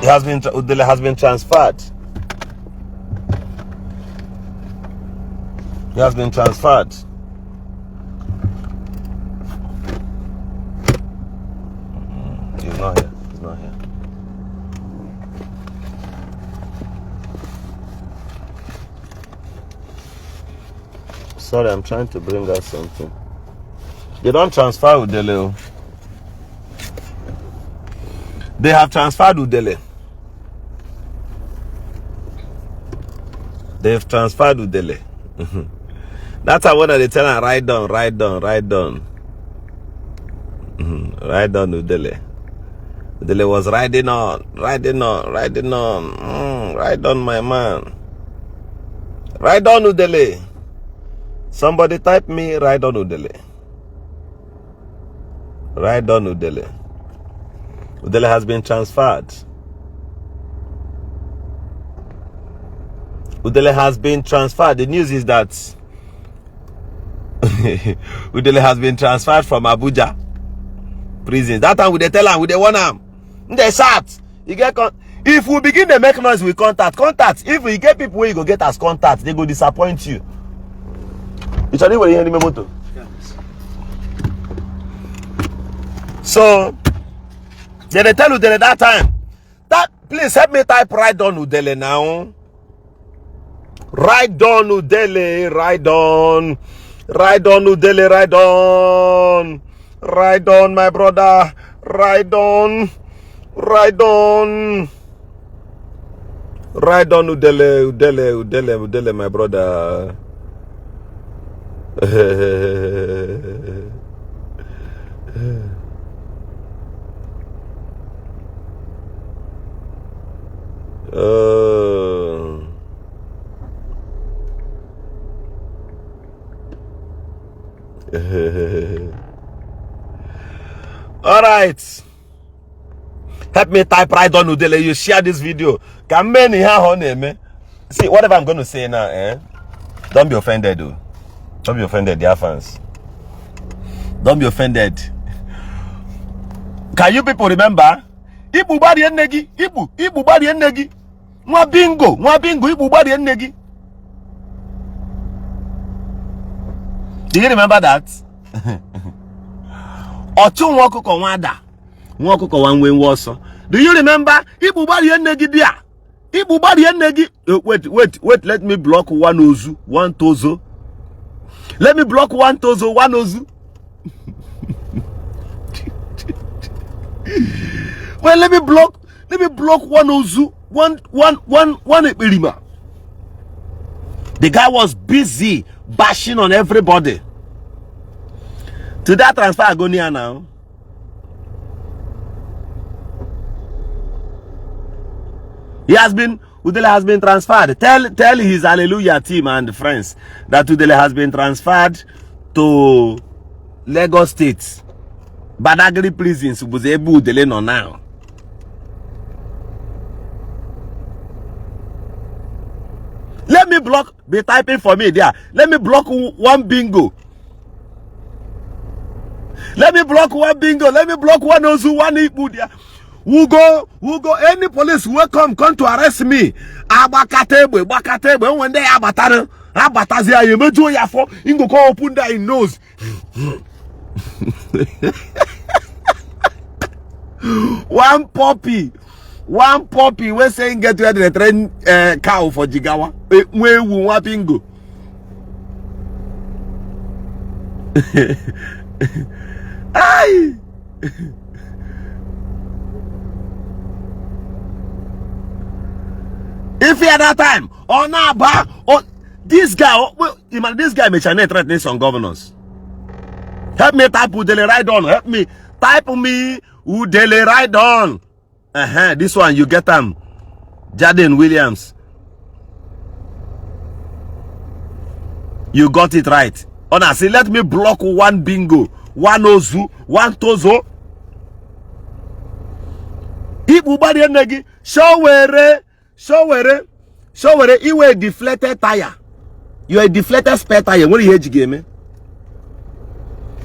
Udele has been transferred. He has been transferred. He's not here. He's not here. Sorry, I'm trying to bring out something. They don't transfer Udele. They have transferred Udele. They've transferred Udele. That's how they tell her, write down. Write down Udele. Udele was riding on, Write on, my man. Write on Udele. Somebody type me, write on Udele. Write on Udele. Udele has been transferred. Udele has been transferred. The news is that Udele has been transferred from Abuja prison. That time we they tell him, we they want him. They shout. You get if we begin to make noise with contact. If we get people where you go get as contact, they go disappoint you. It's only hear the motor. So they tell Udele that time. That please help me type right down Udele now. Right down Udele, right on Udele, right on my brother, right on Udele, my brother. All right, help me type right on Udele. You share this video. Can many here see whatever I'm going to say now, don't be offended, though. Don't be offended, dear fans. Don't be offended. Can you people remember? Ibu bari ennegi. Ibu bari ennegi. Mwa bingo. Ibu bari ennegi. Do you remember that? Otu nwoko wada. Nwoko wanwe woso. Do you remember? Ibu bari ennegi dia. Ibu bari ennegi. Wait. Let me block one tozo. Let me block one tozo, one ozu. Well, let me block one ozu, one epirima. The guy was busy bashing on everybody. To that transfer agonia now. Udele has been transferred. Tell his Hallelujah team and friends that Udele has been transferred to Lagos State. Badagry prisons was able Udele no now. Let me block, be typing for me there. Let me block one bingo. Let me block one bingo. Let me block one ozu, one Igbo there. Who go, any police will come to arrest me. Bakatebe, when they abatazia, you may do ya for, you go open that in nose. One puppy, we're saying get to the train cow for Jigawa. Where we want bingo. Aye. If he had that time, or now, this guy, this guy may threaten some governors. Help me type Udele right on. Help me type me Udele right on. This one you get them. Jaden Williams. You got it right. Honestly, let me block one bingo, one ozu, one tozo. Ibu bari enegi showere. You were a deflated tire. You are a deflated spare tire. When you hear game,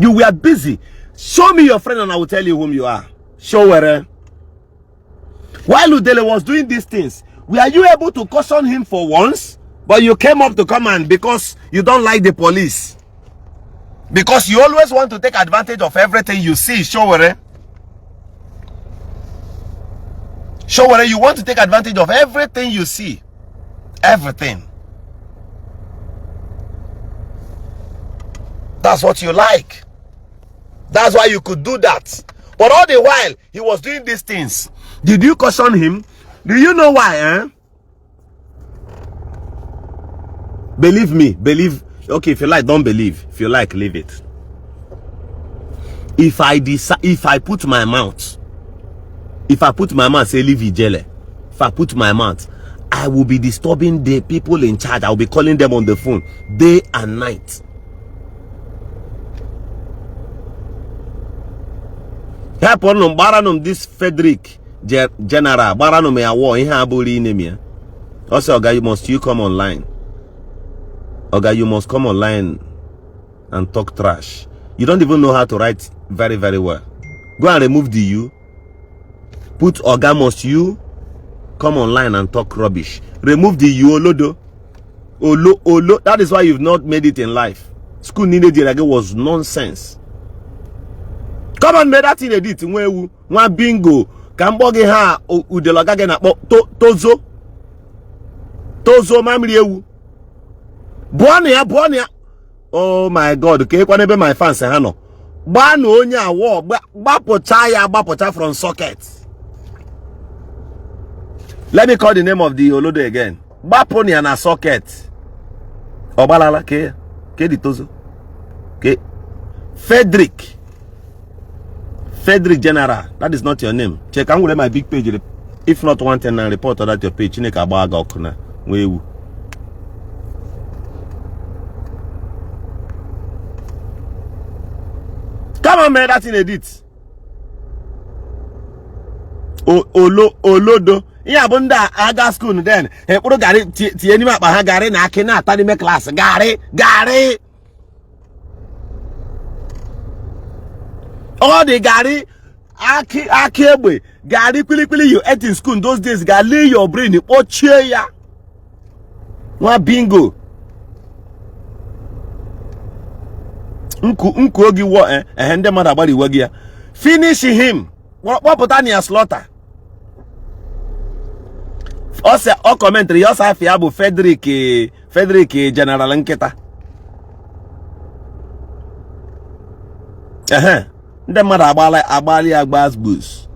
you were busy. Show me your friend and I will tell you whom you are. Showere. While Udele was doing these things, were you able to caution him for once? But you came up to command because you don't like the police. Because you always want to take advantage of everything you see, Showere. Showere, you want to take advantage of everything you see. Everything. That's what you like. That's why you could do that. But all the while, he was doing these things. Did you caution him? Do you know why, eh? Believe me, believe. Okay, if you like, don't believe. If you like, leave it. If I put my mouth, say leave Ijele. If I put my mouth, I will be disturbing the people in charge. I will be calling them on the phone day and night. Happen baranum this Frederick General baranum ya war ihe aburi inemi. Also, Oga, you come online. Oga, you must come online and talk trash. You don't even know how to write very, very well. Go and remove the U. Put Oga, must you come online and talk rubbish. Remove the U, Olodo. Olo. That is why you've not made it in life. School needed it was nonsense. Come on, made that in edit. One bingo. Kamboge ha udeloga gena tozo. Tozo mamriewu. Buania. Oh my God. Okay, whenever my fans say no. Bano onya wo bapocha from socket. Let me call the name of the Olodo again. Baponia na socket. Obalala ke di tozo. Okay. Frederick General. That is not your name. Check and let my big page. If not 110 and report that your page. Chineka baga okuna. Wewu. Come on, man, that's in edit. Olodo. Yeah, bunda aga school then. Hey, puro gari tieni ma ba gari na akina tani me class. Gari. All the gari akebe gari kwili you ate in school in those days. Gari your brain ochie ya. One bingo. Nku ogi wo hende mother body wagia. Finish him. What put on your slaughter? Also, all commentary. Also, have Fiabu Frederick General Nketa. The mother abali agbas boost.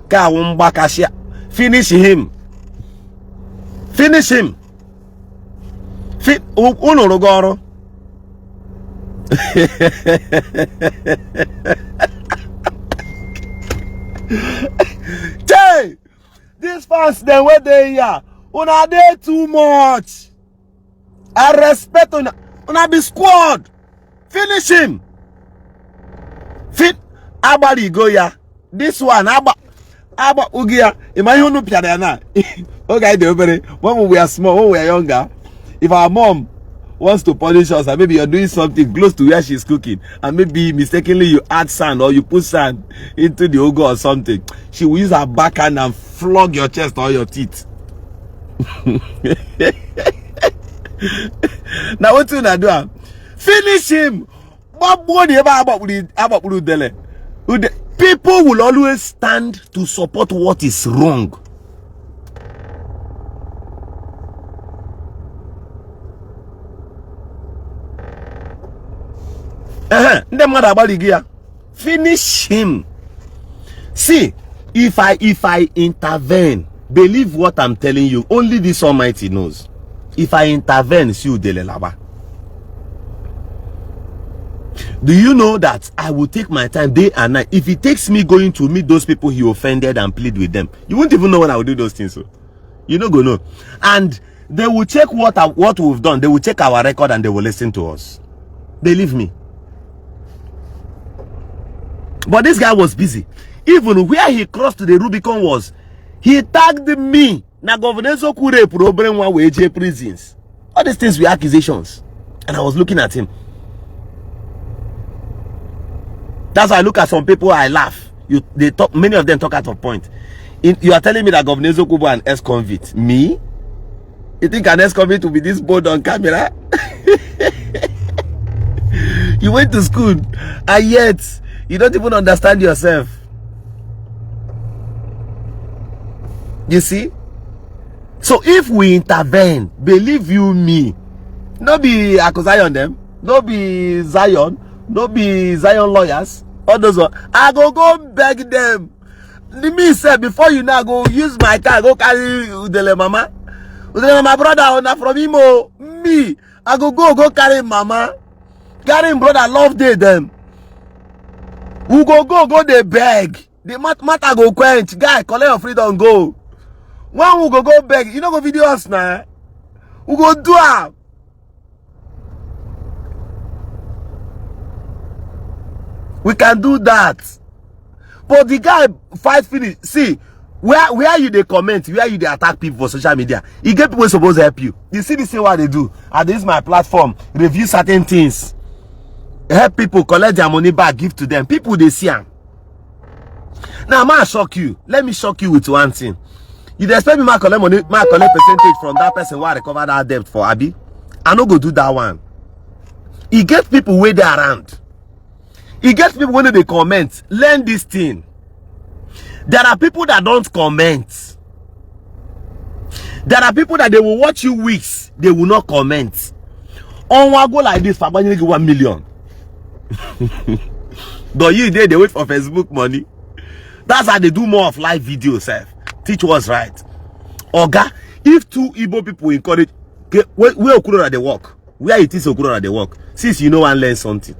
Ka wumbakashia. Finish him. Uno rogoro. Jay, these fans then where they here. Una dey too much. I respect una be squad. Finish him. Fit Abali go ya. This one Aba Ugia. Imagine no piada na. Okay, when we are small, when we are younger, if our mom wants to punish us and maybe you're doing something close to where she's cooking and maybe mistakenly you add sand or you put sand into the ogo or something, she will use her backhand and flog your chest or your teeth. Now what you gonna do? Finish him. People will always stand to support what is wrong. Finish him. See, if I intervene, believe what I'm telling you. Only this Almighty knows. If I intervene, see Udele Laba. Do you know that I will take my time day and night? If it takes me going to meet those people he offended and plead with them, you won't even know when I will do those things. So you don't go know. And they will check what we've done. They will check our record and they will listen to us. Believe me. But this guy was busy. Even where he crossed the Rubicon was, he tagged me. Na governor kure problem one way prisons. All these things were accusations. And I was looking at him. That's why I look at some people, I laugh. Many of them talk out of point. You are telling me that Governor Zokubo an ex-convict? Me? You think an ex-convict will be this bold on camera? You went to school and yet you don't even understand yourself. You see? So if we intervene, believe you me, no be Zion them, no be Zion, no be Zion lawyers, all those one, I go beg them. The me said before you now go use my car, go carry Udele mama. Udele my brother on from Imo. Me, I go carry mama. Carry him brother love day them. Who go they beg. The matter go quench. Guy, collect your freedom go. When we go beg, you know go video us now. We go do it. We can do that. But the guy fight finish. See, where you they comment, where you they attack people for social media. You get people supposed to help you. You see this thing what they do. And this is my platform. Review certain things. Help people collect their money back, give to them. People they see them. Now I shock you. Let me shock you with one thing. You expect me to collect money, collect percentage from that person who recover that debt for Abi? I no go do that one. You get people where they around. You get people when they comment. Learn this thing. There are people that don't comment. There are people that they will watch you weeks. They will not comment. On one go like this, for 1 million. But you they wait for Facebook money. That's how they do more of live videos, self. Teach what's right. Oga, if two Igbo people encourage, where Okuro at the work? Where it is Okuro at the work? Since you know and learn something.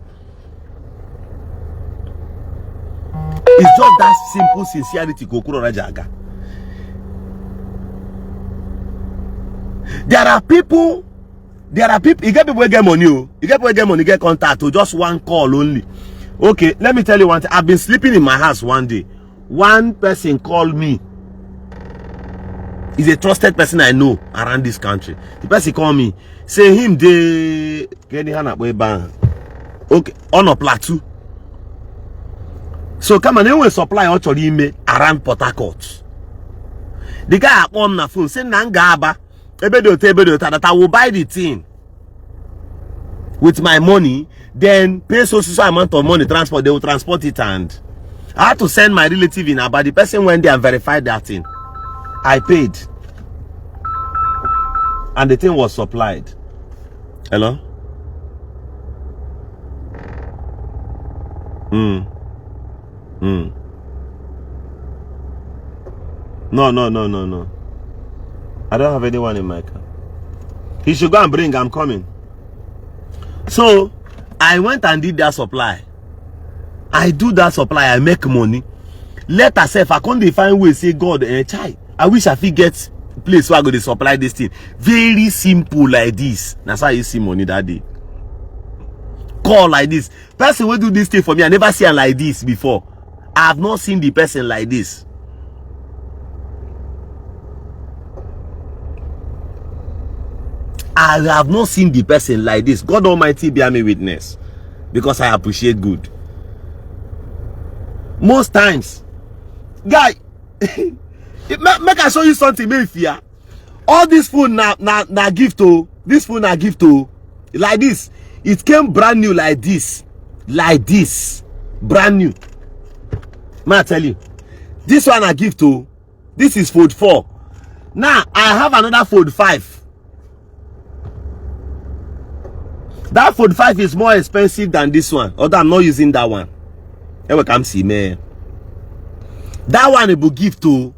It's just that simple sincerity Okuro Rajaga. There are people, you get people who get money, you get people who get money, get contact to just one call only. Okay, let me tell you one thing. I've been sleeping in my house one day. One person called me. He's a trusted person I know around this country. The person called me. Say him they get the hand up way bang. Okay, on a plateau. So come on, they will supply actually me around Port Harcourt. The guy on the phone say Nangaba. That I will buy the thing with my money, then pay so amount of money transport. They will transport it, and I had to send my relative in. But the person went there and verified that thing. I paid, and the thing was supplied. Hello. No. I don't have anyone in my car. He should go and bring. I'm coming. So I went and did that supply. I do that supply. I make money. Let herself. I can't define way. Say God, child. I wish I could get place where I go to supply this thing. Very simple like this. That's how you see money that day. Call like this. Person will do this thing for me. I never see her like this before. I have not seen the person like this. I have not seen the person like this. God Almighty bear me witness. Because I appreciate good. Most times, guy, make I show you something, maybe fear. All this food na gift to. This food na gift to. Like this. It came brand new like this. Like this. Brand new. May I tell you. This one I give to. This is fold 4. Now I have another fold 5. That fold 5 is more expensive than this one. Although I'm not using that one. Ever come see me. That one it will give to.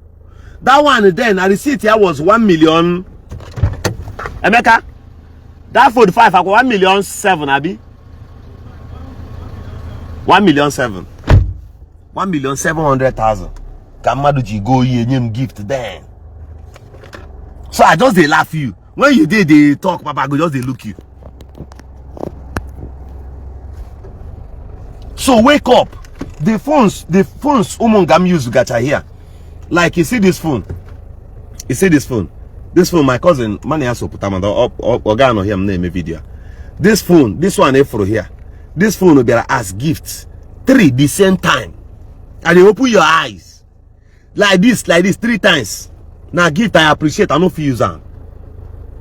That one then I received here was 1 million. Emeka. That fold 5 I got 1,000,007 Abi. 1,000,007. 1,700,000. Kamaduji go him gift then. So I just they laugh you. When you did they talk, Papa go just they look you. So wake up. The phones Umongam use gacha here. Like you see this phone. You see this phone. This phone, my cousin, money has to put them organ him name a video. This phone, this one for here. This phone will be as gifts. 3 the same time. And you open your eyes. like this 3 times. Now gift I appreciate, I no feel use am.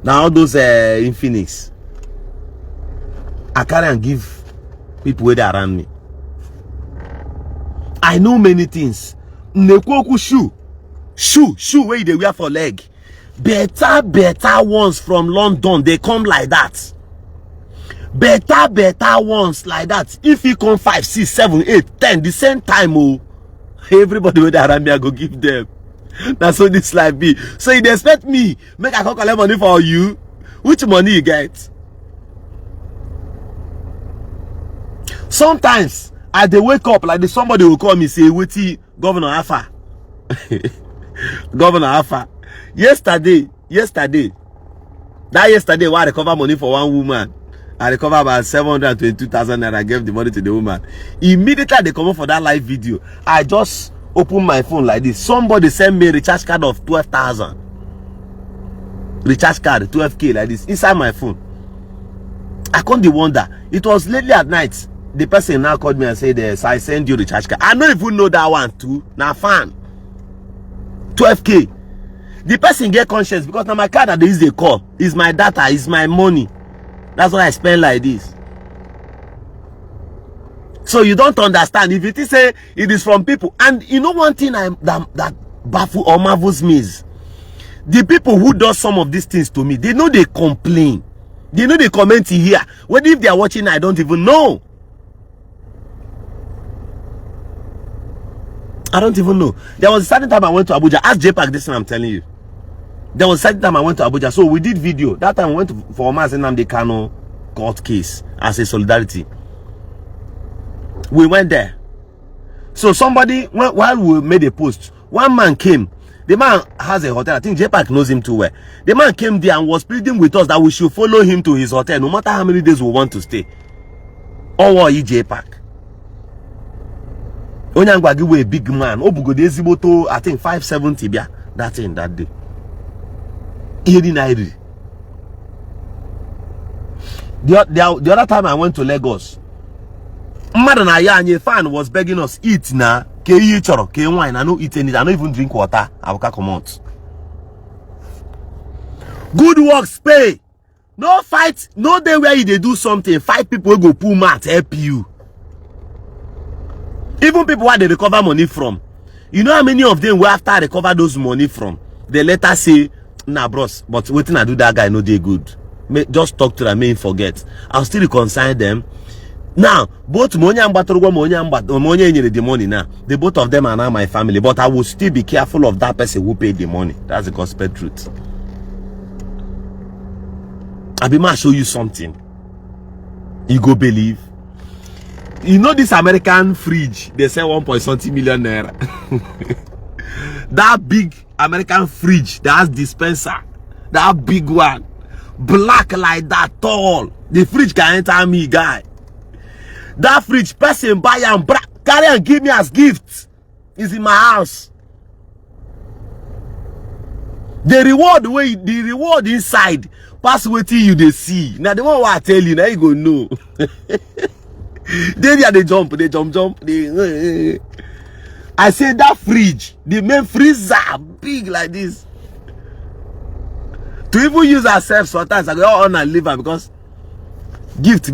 Now all those in Phoenix, I carry and give people where they around me. I know many things. Nekwoku shoe where they wear for leg. Better ones from London, they come like that. Better ones like that. If you come 5, 6, 7, 8, 10 the same time, oh, everybody with around me, I go give them. That's how this life be. So you expect me make I collect money for you? Which money you get? Sometimes as they wake up, like somebody will call me say, "Wait, Governor Alpha." Governor Alpha. Yesterday, why I recover money for one woman, I recover about 722,000 naira. I gave the money to the woman. Immediately they come up for that live video, I just open my phone like this. Somebody sent me a recharge card of 12,000. Recharge card 12k like this inside my phone. I can't wonder. It was lately at night. The person now called me and said, "So I send you the recharge card." I don't even know that one too. Now fan 12k. The person get conscious because now my card that they use the call is my data, is my money. That's what I spend like this. So you don't understand. If it is say it is from people, and you know one thing that baffles or marvels me is the people who do some of these things to me. They know they complain. They know they comment here. What if they are watching? I don't even know. I don't even know. There was a certain time I went to Abuja. Ask JPAC this thing I'm telling you. There was a certain time I went to Abuja. So we did video. That time we went for Nnamdi Kanu court case as a solidarity. We went there. So somebody, while we made a post, one man came. The man has a hotel. I think JPAC knows him too well. The man came there and was pleading with us that we should follow him to his hotel, no matter how many days we want to stay. Or JPAC. Onyangwa give a big man. Obugo I think 570 bia. That thing that day. Iri. The other time I went to Lagos, Madana Yanye fan was begging us eat na ke choro ke wine. I no eat anything. I don't even drink water. I will come out. Good works pay. No fight. No day where they do something. 5 people will go pull mat help you. Even people where they recover money from. You know how many of them will after recover those money from? They later say, "Nah, bros, but waiting I do that guy no they good. Just talk to them, may forget." I'll still reconcile them. Now, both Monya and Batorgo, Monya needed the money now. The both of them are now my family, but I will still be careful of that person who paid the money. That's the gospel truth. I be show you something. You go believe. You know this American fridge, they sell 1.something million naira. That big American fridge that has dispenser, that big one, black like that, tall. The fridge can enter me, guy. That fridge, person buy and carry and give me as gift. Is in my house. The reward inside pass waiting you they see. Now the one I tell you, now you go know. They jump. I say that fridge, the main freezer, big like this. To even use ourselves sometimes, I go on and leave her because gift.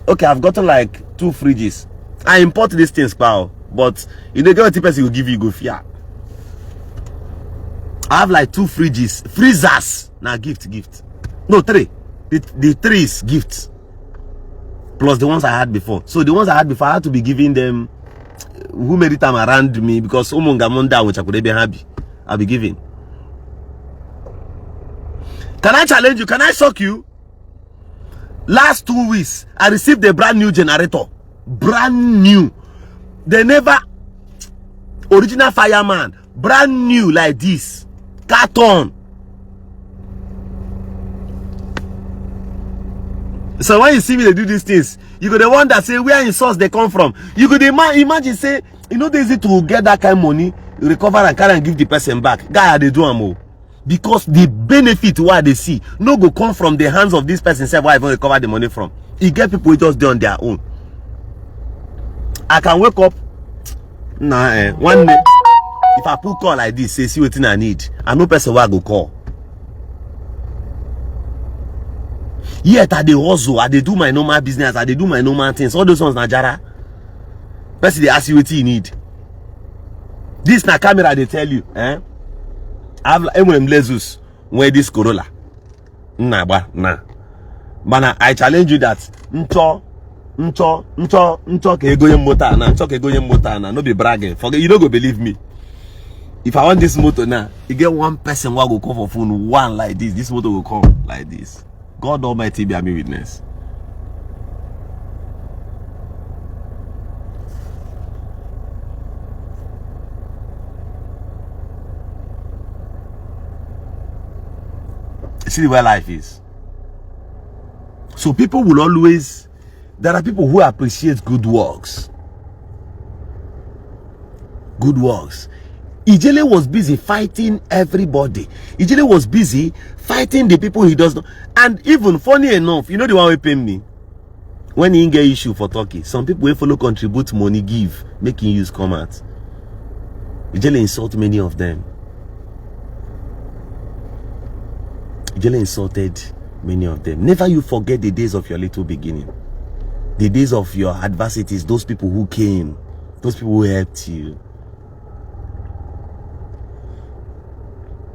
Okay, I've gotten like 2 fridges. I import these things, pal. But you know, get person will give you go fear. I have like 2 fridges, freezers. Now gift. No, 3. The 3 is gifts. Plus the ones I had before. So the ones I had before, I had to be giving them who made it time around me because Omongamonda, which I could be happy. I'll be giving. Can I challenge you? Can I shock you? Last 2 weeks, I received a brand new generator. Brand new. They never original fireman. Brand new like this. Carton. So when you see me they do these things, you go the one that say where in source they come from. You go the imagine say, you know, easy to get that kind of money, recover and carry and give the person back. Guy, they do more. Because the benefit what they see no go come from the hands of this person say where I even recover the money from. You get people who just do on their own. I can wake up one day If I put call like this, say see what I need, I no person will go call. Yet I dey hustle, I dey do my normal business, I dey do my normal things. All those ones Najara. Person they ask you what you need. This na camera they tell you, eh? I've Lezus wear this Corolla. Nah. But I challenge you that ncho ke go motor na, ncho ke go motor na. No be bragging. Forget you don't go believe me. If I want this motor now, you get one person who go call for phone, one like this. This motor will come like this. God Almighty be a me witness. See where life is. So people will always, there are people who appreciate good works. Good works. Ijele was busy fighting everybody. Ijele was busy fighting the people he does not. And even funny enough, you know the one who pay me when he get issue for Turkey. Some people will follow contribute money, give, making use come out. Ijele insult many of them. Ijele insulted many of them. Never you forget the days of your little beginning. The days of your adversities, those people who came, those people who helped you.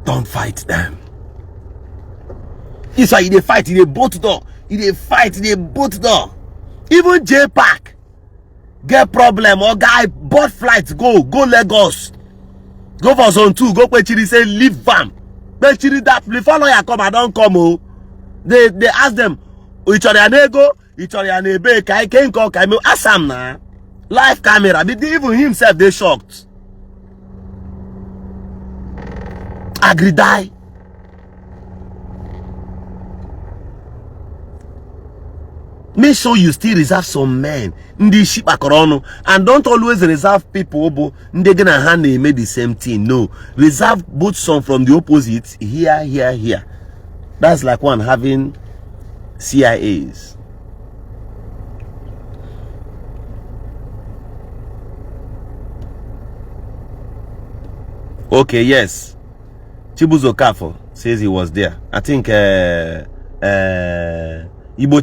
Don't fight them. It's why they fight in a boat door. They fight in a boat door. Even J-Pack get problem or guy bought flights, go Lagos. Go for zone 2, go Pechiri, say leave van. Pechiri that before lawyer come, I don't come. Oh. They ask them, Ichorianego, Ichorianebe, Kai Kenko, Kaimo, Assam na. Live camera. Even himself, they shocked. Agri die. Make sure you still reserve some men. Ndi Ishi and don't always reserve people who they gonna hand they made the same thing. No, reserve both some from the opposite. Here. That's like one having CIAs. Okay, yes. Chibuzo Kafo says he was there. I think Igbo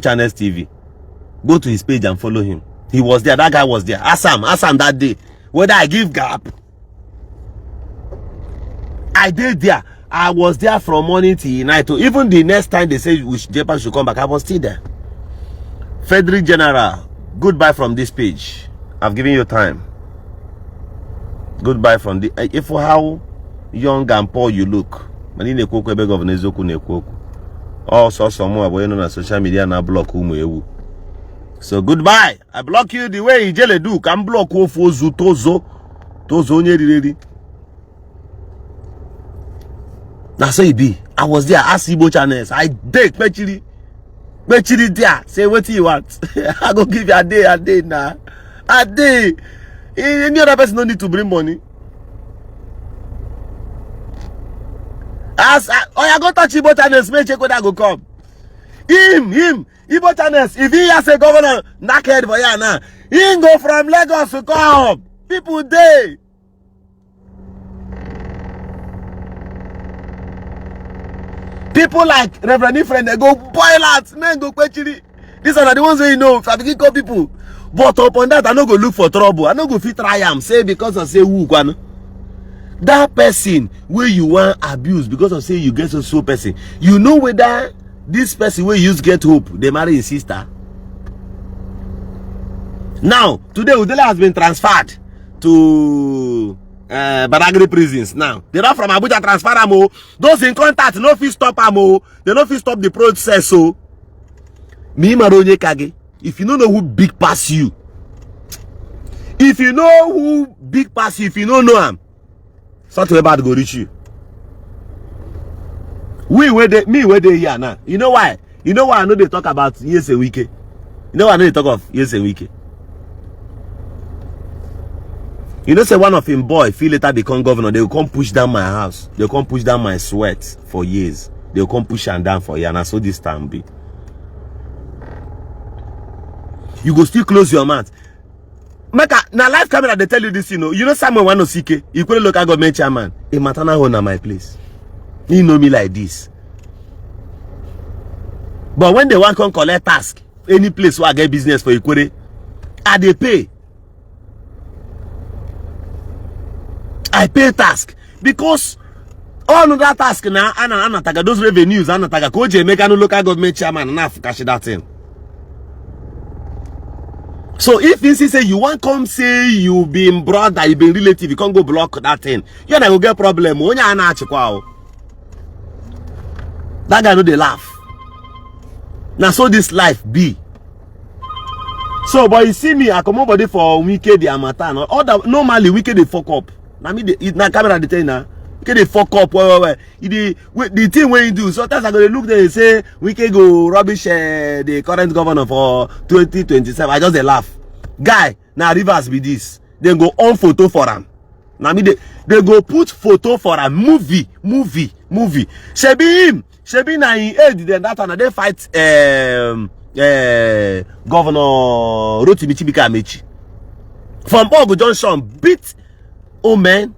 Channels TV. Go to his page and follow him. He was there. That guy was there. Assam that day. Whether I give gap, I did there. I was there from morning till night. Even the next time they said Japan should come back, I was still there. Frederick General, goodbye from this page. I've given you time. Goodbye from the. If for how young and poor you look, also someone on social media now block umu. So goodbye. I block you the way Ijele do. Can block you for Zutozo. Tozo ready. That's how it be. I was there. Ask Igbo channels. I did Pechiri there. Say what you want. I go give you a day now. A day. Any other person don't need to bring money. As I go touch Igbo channels, make check whether I go come. Him, Igbo channels. If he has a governor, naked for ya now. He go from Lagos to come. People day. People like Reverend Ifren, they go boil out, men go Pechiri. These are the ones who you know, fabricate call people. But upon that, I no go look for trouble. I no go fit try am. Say because I say who gonna. That person where you want abuse because of say you get so person. You know whether this person will use get hope, they marry his sister. Now, today Udele has been transferred to Badagry prisons. Now, they not from Abuja transfer them. Those in contact, no fit stop them. They no fit stop the process. So, me Maronye Kage, if you don't know who big pass you, if you know who big pass you, if you don't know him, something about go reach you. Me where they here now. You know why? You know why I know they talk about yes a week. You know why I know they talk of yes a week. You know, say one of him boy feel later become governor, they will come push down my house. They will come push down my sweat for years. They will come push and down for years. And so this time be. You go still close your mouth. Now live camera they tell you this, you know Samuel Wanosike, equal local government chairman, a matana home na my place. He know me like this. But when they want to collect task, any place where I get business for Ikwere, they pay. I pay task because all of that task now, Anataga those revenues, Anataga Koje make no local government chairman enough cash that in. So if you say you want come say you been brother, you been relative, you can't go block that thing. You not go get problem. That guy know they laugh. Now so this life be. So but you see me, I come over for weekend the amatan. Normally weekend they fuck up. Now me the camera the thing now. Weekend they fuck up. The thing when you do. Sometimes I go look there and say we can go rubbish the current governor for 2027. I just they laugh. Guy, now rivers be this. They go on photo for him. Now me they go put photo for a movie. Shebi him. Shebi na in age then that one they fight Governor Rotimi Chibika Amechi. From Ogo Junction beat Omen.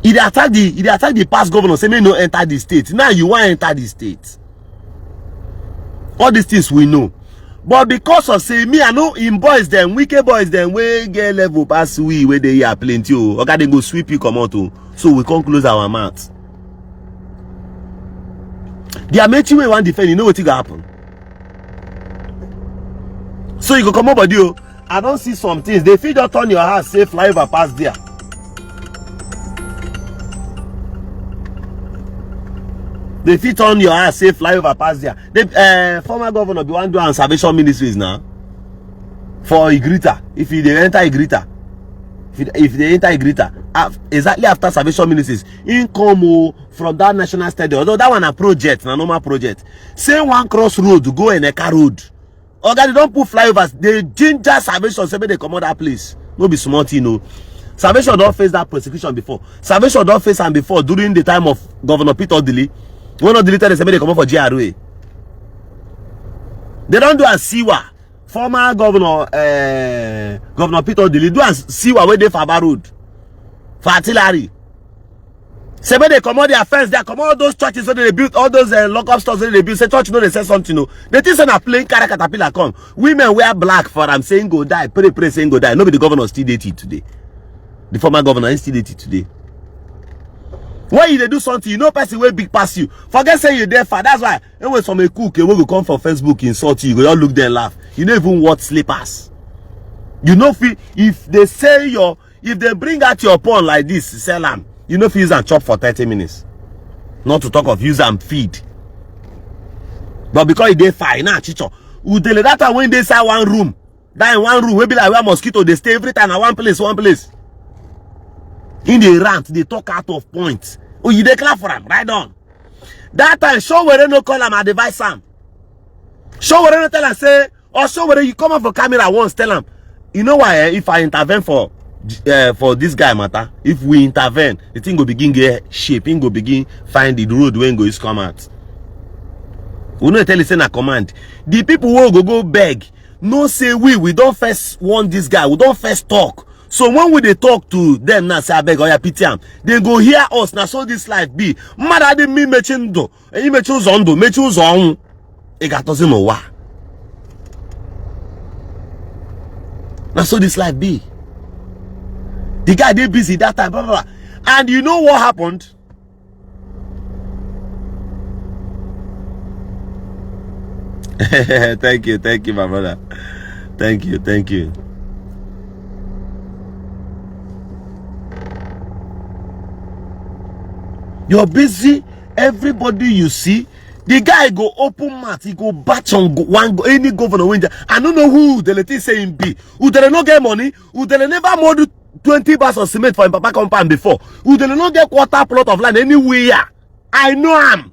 He attack the past governor, say me no enter the state. Now you want to enter the state. All these things we know. But because of say me, I know in boys them, wicked boys them, we get level pass we where they are plenty. Okay, they go sweep you come out. So we can't close our mouth. The Amechi way one defend, you know what will happen. So you go come over you. I don't see some things. They feed just turn your house, say fly over past there. They fit on your ass, say fly over past there. The former governor be one do Salvation Ministries now. For Igrita. If they enter Igrita. If they enter Igrita, exactly after Salvation Ministries, income from that national stadium. Although that one a project, a normal project. Say one cross road, go in a car road. Okay, they don't put flyovers. They ginger Salvation, say they come out that place. No be smart, you know. Salvation don't face that persecution before. Salvation don't face them before during the time of Governor Peter Odili. One of the leaders say they come up for GRA. They don't do a Siwa. Former governor, Governor Peter Odili do a Siwa where they Faba Road. For Attire. Say when they come out their fence, they come out those churches where they built, all those lock-up stores where they built. Say church, you know they say something. No. They think say na plain carry caterpillar come. Women wear black for them saying go die. Pray saying go die. Nobody the governor still dated today. The former governor is still dated today. When they do something, you know person will big pass you. Forget saying you're there for. That's why when some a cook will go come from Facebook insult you, you all look there and laugh. You don't even watch slippers. You know if they say if they bring out your pawn like this, sell them. You know if you use and chop for 30 minutes. Not to talk of use and feed. But because they fine now, chicho. Udele that time when they say one room, that in one room, we be like where mosquito, they stay every time at one place. In the rant, they talk out of point. Oh, you declare for them, right on. That time, show where they no call them, I advise them. Show where they no tell them, say, or show where you come up for camera once, tell them. You know why, if I intervene for this guy matter, if we intervene, the thing will begin get shape, it will begin find the road when go is come out. We no tell you say na command. The people who go beg, no say we don't first want this guy, we don't first talk. So when we they talk to them now, say I beg or ya pity am, they go hear us. Now so this life be. Mother de me mechindo, and you mechu zondo, mechu zon. E gatozi mo wa. Now so this life be. The guy they busy that time, blah, blah, blah. And you know what happened? Thank you, my brother. Thank you. You're busy. Everybody you see, the guy go open mouth, he go batch on any governor winter. I don't know who the let's say him be. Who they not get money? Who they never more do 20 bags of cement for him papa compound before? Who they not get quarter plot of land anywhere? I know him.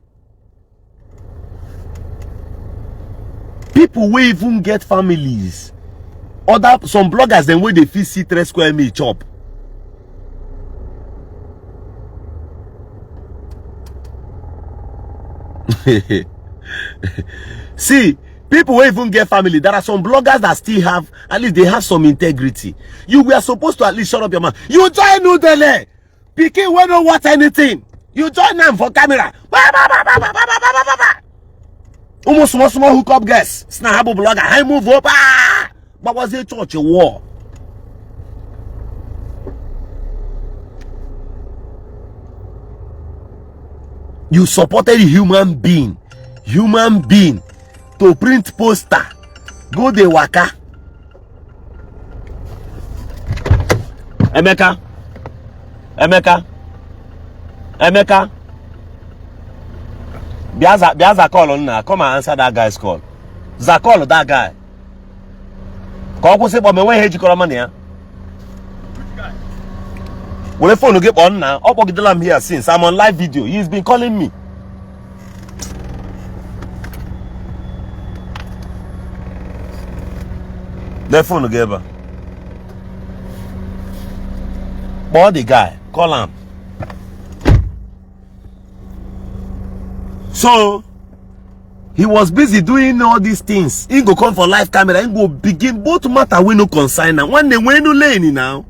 People will even get families. Some bloggers then where they feel see 3 square meal chop. See, People who even get family, there are some bloggers that still have, at least they have some integrity. You were supposed to at least shut up your mouth. You join Udele. Pikin we don't watch anything. You join them for camera. Almost small hookup guys. Snahabu blogger. I move up. But was it church a war? You supported a human being to print poster. Go the waka. Emeka. Biaza call on now. Come and answer that guy's call. Call that guy. Come say, but me when he call money. Which guy? Well, the phone will get on now. I'm here since I'm on live video. He's been calling me. The phone will get back. But the guy, call him. So he was busy doing all these things. He go come for live camera. He go begin both matter we no consign now. One day when no lane now.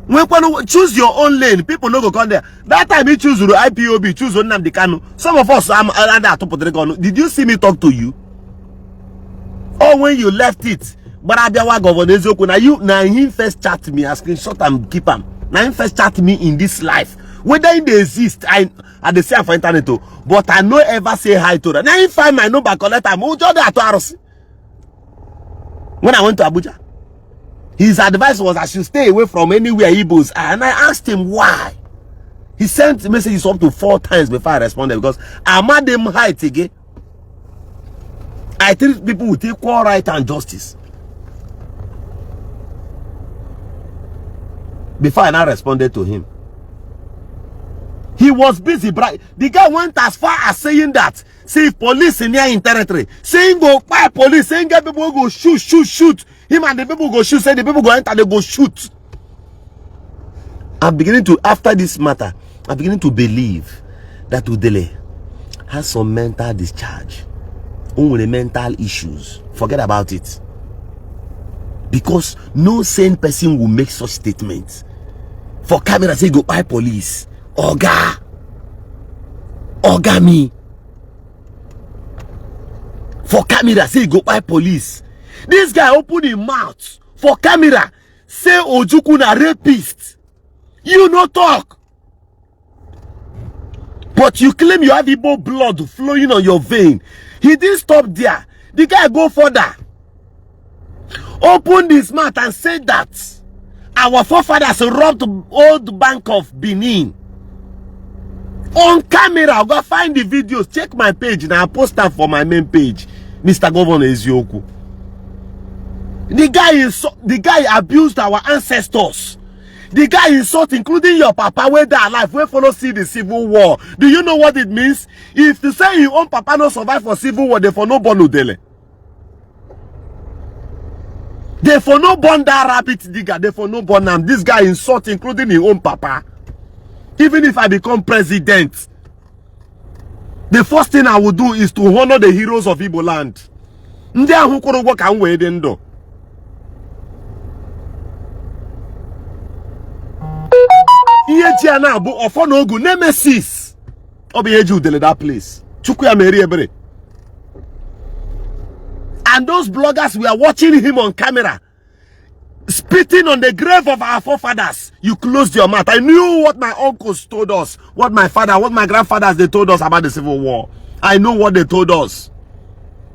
When choose your own lane, people no go come there. That time he choose the IPOB, choose Nnamdi Kanu. Some of us I'm under top of the gun. Did you see me talk to you? Or when you left it, but I governor now you now him first chat me, I screenshot and keep him. Now him first chat me in this life. Whether they exist, I they say for internet too, but I no ever say hi to them. Now he find my number, collect him. When I went to Abuja, his advice was I should stay away from anywhere Igbos are, and I asked him why. He sent messages up to 4 times before I responded because I'm at them height again. I treat people with equal right and justice. Before I now responded to him. He was busy, but the guy went as far as saying that, see if police in here in territory, saying go by police, saying get people go shoot. Him and the people go shoot, say the people go enter, they go shoot. I'm beginning to, after this matter, I'm beginning to believe that Udele has some mental discharge. Only mental issues. Forget about it. Because no sane person will make such statements. For camera say go by police. Oga me. For camera say go by police. This guy open his mouth for camera say Ojukwu na rapist. You no talk. But you claim you have Igbo blood flowing on your vein. He didn't stop there. The guy go further. Open his mouth and say that our forefathers robbed the old bank of Benin. On camera, I'll go find the videos. Check my page now. I post that for my main page. Mr. Governor Isiagu. The guy abused our ancestors. The guy insult, including your papa, where they are alive, where follow see the civil war. Do you know what it means? If you say your own papa no survive for civil war, they for no born Udele. They for no born that rabbit digger. They for no born them. This guy insult, including his own papa. Even if I become president, the first thing I will do is to honor the heroes of Igbo Land. Ndi ahụ kwụrụ ụgwọ ka m wee dị ndụ. Ihe ji ana bụ ọfọ n'ogu nemesis. Ọ bụ ihe ji Udele that place. Chukwu ya meri ebere. And those bloggers were watching him on camera, spitting on the grave of our forefathers. You closed your mouth. I knew what my uncles told us, what my father, what my grandfathers, they told us about the Civil War. I know what they told us.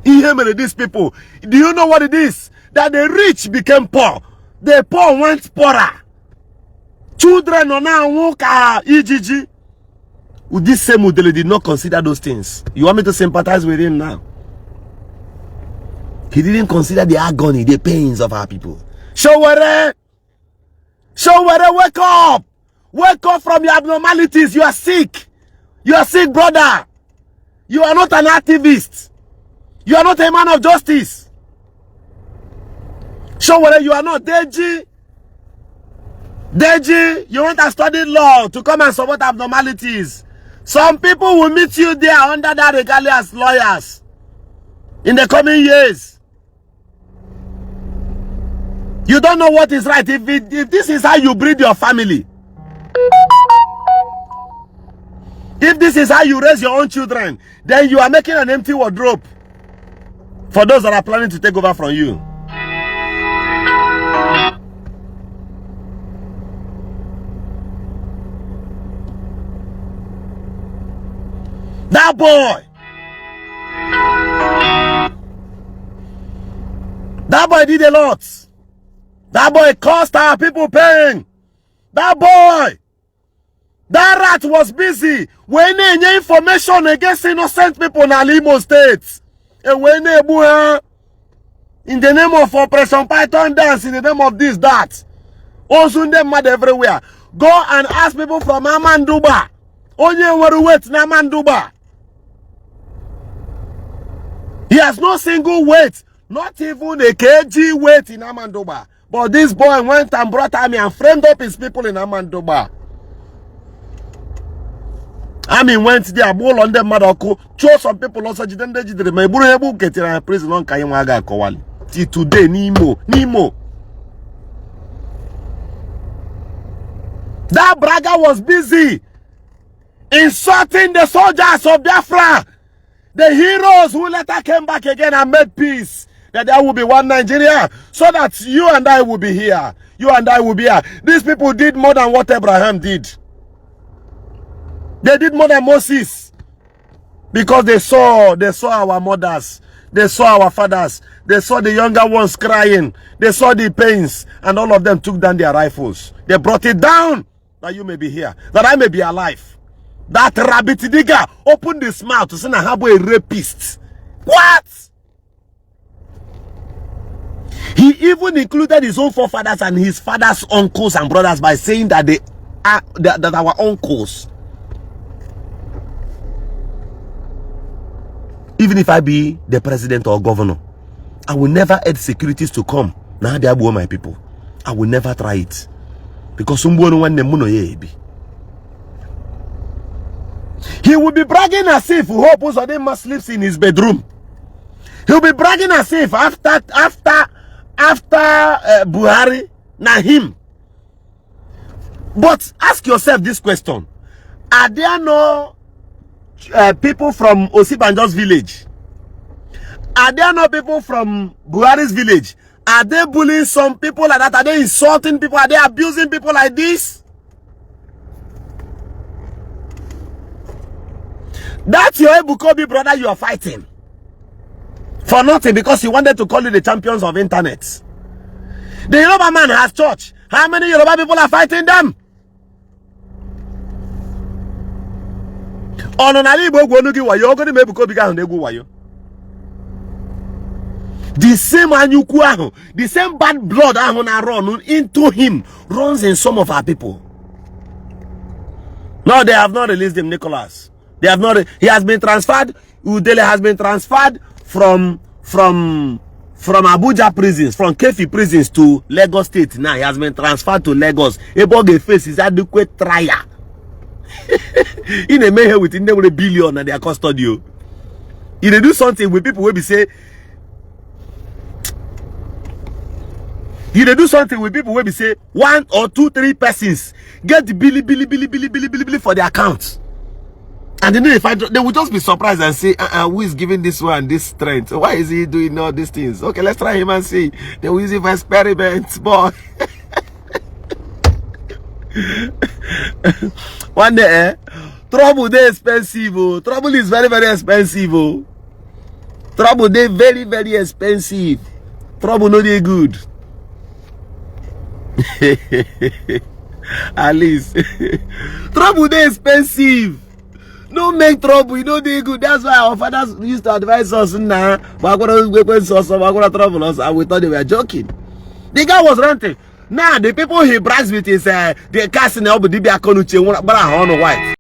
These people, do you know what it is? That the rich became poor. The poor went poorer. Children are now Ijiji. With this same Udele did not consider those things. You want me to sympathize with him now? He didn't consider the agony, the pains of our people. Showere, wake up! Wake up from your abnormalities. You are sick. You are sick, brother. You are not an activist. You are not a man of justice. Showere, you are not. Deji, you want to study law to come and support abnormalities. Some people will meet you there under that regalia as lawyers. in the coming years. You don't know what is right. If this is how you breed your family, if this is how you raise your own children, then you are making an empty wardrobe for those that are planning to take over from you. That boy did a lot. That boy caused our people pain. That boy, that rat was busy when any information against innocent people in Imo State. And when they in the name of Operation Python dance, in the name of this, that. Also them mad everywhere. Go and ask people from Amanduba. Onye were wait na Amanduba. He has no single weight, not even a kg weight in Amanduba. But this boy went and brought army and framed up his people in Amanduba. Army went there, bull on them, Madoko, chose some people also. Till today, Nemo. That bragger was busy insulting the soldiers of Biafra, the heroes who later came back again and made peace. That there will be one Nigeria, so that you and I will be here. You and I will be here. These people did more than what Abraham did. They did more than Moses. Because they saw our mothers. They saw our fathers. They saw the younger ones crying. They saw the pains. And all of them took down their rifles. They brought it down. That you may be here. That I may be alive. That rabbit digger opened his mouth to say I have a rapist. What? He even included his own forefathers and his father's uncles and brothers by saying that they are that our uncles. Even if I be the president or governor, I will never add securities to come. Now they are my people. I will never try it. Because he will be bragging as if Hope Uzodinma sleeps in his bedroom. He will be bragging as if after Buhari, na him. But ask yourself this question: are there no people from Osibanjo's village? Are there no people from Buhari's village? Are they bullying some people like that? Are they insulting people? Are they abusing people like this? That's your Ebukobi brother you are fighting for nothing because he wanted to call you the champions of internet. The Yoruba man has church. How many Yoruba people are fighting them? Omenala Igbo gwonugi wayo ogoni me Ebukobi ga egu wayo. The same anyuku ahụ, the same bad blood ahụ na run into him runs in some of our people. No, they have not released him, Nicholas. They have not. He has been transferred. Ijele has been transferred from Abuja prisons, from Kefi prisons to Lagos State. Now he has been transferred to Lagos. Eboge face his adequate trial. In a mayhem with $1 billion and their custody. If they do something with people will be say. If they do something with people will be say 1 or 2, 3 persons get the billy for their accounts. And then if they will just be surprised and say, who is giving this one this strength? Why is he doing all these things? Okay, let's try him and see. They will use it for experiments, boy. One day, trouble they expensive. Oh. Trouble is very, very expensive. Oh. Trouble they very, very expensive. Trouble no they good. At least. Trouble they expensive. Don't make trouble, you know they good. That's why our fathers used to advise us now. We're going to trouble us, and we thought they were joking. The guy was ranting. Now the people he brags with is the casting up the Konuche, but I don't know why.